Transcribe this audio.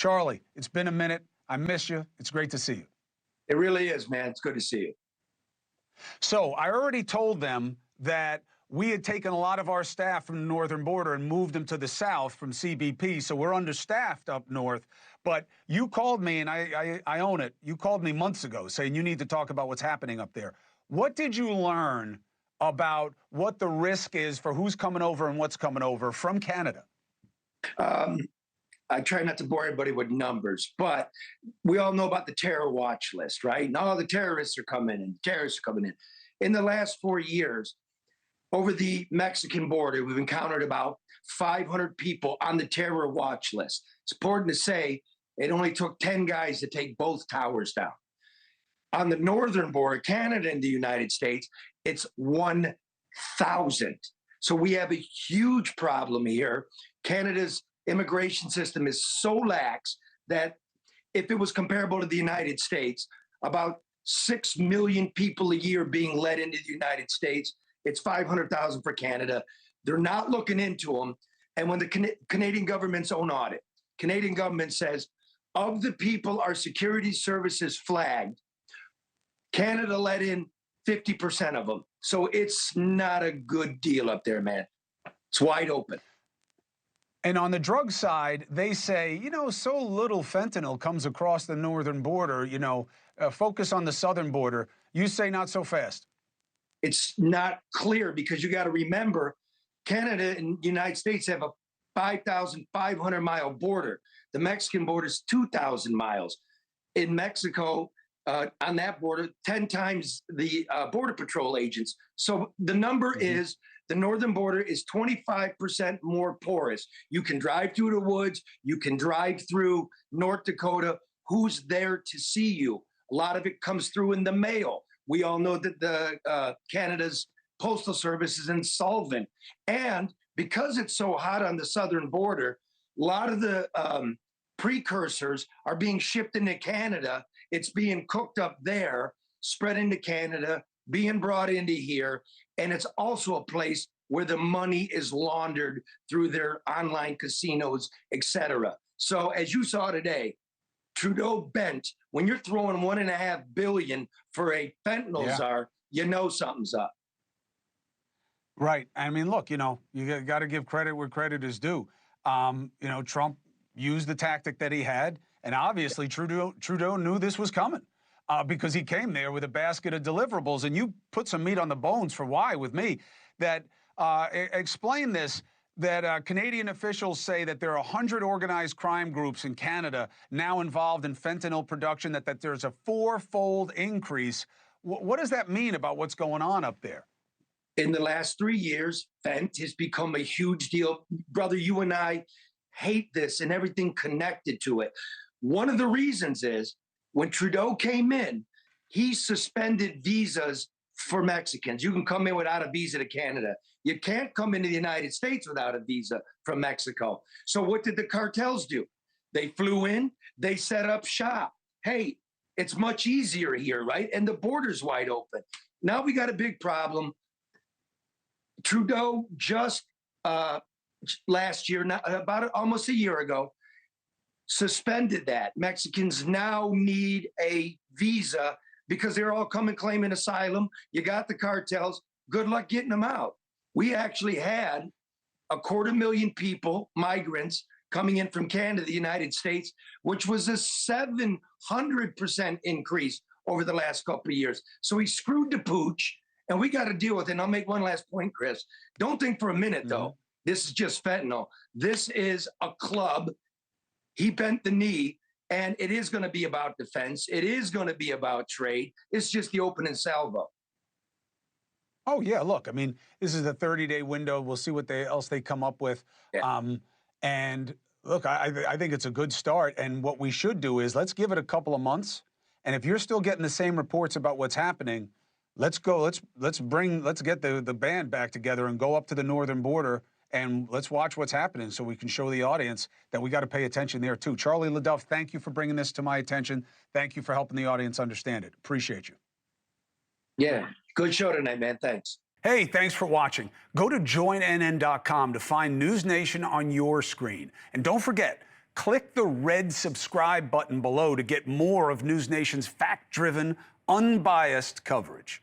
Charlie, it's been a minute. I miss you. It's great to see you. It really is, man. It's good to see you. So I already told them that we had taken a lot of our staff from the northern border and moved them to the south from CBP, so we're understaffed up north. But you called me, and I own it. You called me months ago saying you need to talk about what's happening up there. What did you learn about what the risk is for who's coming over and what's coming over from Canada? I try not to bore everybody with numbers, but we all know about the terror watch list, right? And all the terrorists are coming in, terrorists are coming in. In the last 4 years, over the Mexican border, we've encountered about 500 people on the terror watch list. It's important to say it only took 10 guys to take both towers down. On the northern border, Canada and the United States, it's 1,000. So we have a huge problem here. Canada's immigration system is so lax that if it was comparable to the United States, about 6 million people a year being let into the United States. It's 500,000 for Canada. They're not looking into them. And when the Canadian government's own audit, Canadian government says, of the people our security services flagged, Canada let in 50% of them. So it's not a good deal up there, man. It's wide open. And on the drug side, they say, you know, so little fentanyl comes across the northern border, you know, focus on the southern border. You say not so fast. It's not clear because you got to remember, Canada and the United States have a 5,500-mile border. The Mexican border is 2,000 miles. In Mexico, on that border, 10 times the Border Patrol agents. So the number is, the northern border is 25% more porous. You can drive through the woods. You can drive through North Dakota. Who's there to see you? A lot of it comes through in the mail. We all know that the Canada's postal service is insolvent. And because it's so hot on the southern border, a lot of the precursors are being shipped into Canada. It's being cooked up there, spread into Canada, being brought into here. And it's also a place where the money is laundered through their online casinos, et cetera. So as you saw today, Trudeau bent. When you're throwing $1.5 billion for a fentanyl czar, you know something's up. Right. I mean, look, you know, you got to give credit where credit is due. You know, Trump used the tactic that he had, and obviously Trudeau knew this was coming because he came there with a basket of deliverables. And you put some meat on the bones for why with me. That explain this. That Canadian officials say that there are 100 organized crime groups in Canada now involved in fentanyl production, that there's a 4-fold increase. What does that mean about what's going on up there? In the last 3 years, fent has become a huge deal. Brother, you and I hate this and everything connected to it. One of the reasons is when Trudeau came in, he suspended visas for Mexicans. You can come in without a visa to Canada. You can't come into the United States without a visa from Mexico. So what did the cartels do? They flew in, they set up shop. Hey, it's much easier here, right? And the border's wide open. Now we got a big problem. Trudeau just last year, about almost a year ago, suspended that. Mexicans now need a visa because they're all coming claiming asylum. You got the cartels. Good luck getting them out. We actually had 250,000 people, migrants, coming in from Canada, the United States, which was a 700% increase over the last couple of years. So he screwed the pooch, and we got to deal with it. And I'll make one last point, Chris. Don't think for a minute, though, this is just fentanyl. This is a club. He bent the knee, and it is going to be about defense. It is going to be about trade. It's just the opening salvo. Oh, yeah, look, I mean, this is a 30-day window. We'll see what else they come up with. Yeah. And look, I think it's a good start. And what we should do is let's give it a couple of months. And if you're still getting the same reports about what's happening, let's go. Let's get the band back together and go up to the northern border and let's watch what's happening so we can show the audience that we got to pay attention there, too. Charlie LeDuff, thank you for bringing this to my attention. Thank you for helping the audience understand it. Appreciate you. Yeah, good show tonight, man. Thanks. Hey, thanks for watching. Go to joinnn.com to find NewsNation on your screen. And don't forget, Click the red subscribe button below to get more of NewsNation's fact-driven, unbiased coverage.